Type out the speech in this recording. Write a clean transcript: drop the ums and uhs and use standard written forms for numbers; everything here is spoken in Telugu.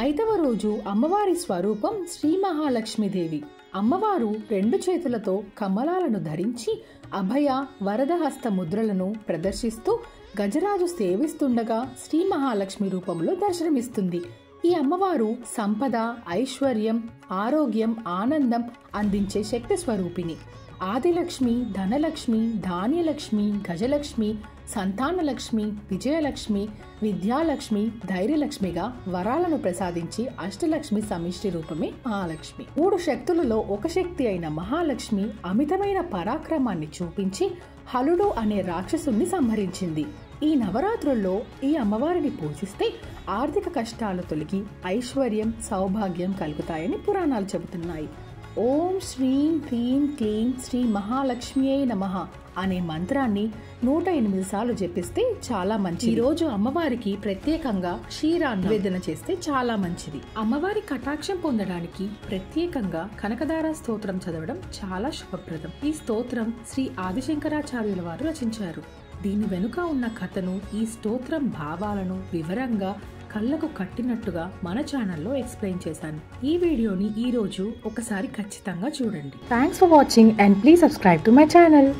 ఐదవ రోజు అమ్మవారి స్వరూపం శ్రీ మహాలక్ష్మీదేవి. అమ్మవారు 2 చేతులతో కమలాలను ధరించి అభయ వరదహస్త ముద్రలను ప్రదర్శిస్తూ గజరాజు సేవిస్తుండగా శ్రీ మహాలక్ష్మి రూపంలో దర్శనమిస్తుంది. ఈ అమ్మవారు సంపద, ఐశ్వర్యం, ఆరోగ్యం, ఆనందం అందించే శక్తి స్వరూపిణి. ఆదిలక్ష్మి, ధనలక్ష్మి, ధాన్యలక్ష్మి, గజలక్ష్మి, సంతానలక్ష్మి, విజయలక్ష్మి, విద్యాలక్ష్మి, ధైర్యలక్ష్మిగా వరాలను ప్రసాదించి అష్టలక్ష్మి సమిష్టి రూపమే మహాలక్ష్మి. 3 శక్తులలో ఒక శక్తి అయిన మహాలక్ష్మి అమితమైన పరాక్రమాన్ని చూపించి హలుడు అనే రాక్షసుని సంహరించింది. ఈ నవరాత్రుల్లో ఈ అమ్మవారిని పూజిస్తే ఆర్థిక కష్టాలు తొలగి ఐశ్వర్యం, సౌభాగ్యం కలుగుతాయని పురాణాలు చెబుతున్నాయి. ఓం శ్రీం హ్రీం క్లీం శ్రీ మహాలక్ష్మియే నమః అనే మంత్రాన్ని 108 సార్లు జపిస్తే చాలా మంచిది. ఈ రోజు అమ్మవారికి ప్రత్యేకంగా క్షీరాన్ని నివేదన చేస్తే చాలా మంచిది. అమ్మవారి కటాక్షం పొందడానికి ప్రత్యేకంగా కనకదార స్తోత్రం చదవడం చాలా శుభప్రదం. ఈ స్తోత్రం శ్రీ ఆదిశంకరాచార్యుల వారు రచించారు. దీని వెనుక ఉన్న కథను, ఈ స్తోత్రం భావాలను వివరంగా కళ్ళకు కట్టినట్టుగా మన ఛానల్లో ఎక్స్ప్లెయిన్ చేశాను. ఈ వీడియోని ఈ రోజు ఒకసారి ఖచ్చితంగా చూడండి. Thanks for watching and please subscribe to my channel.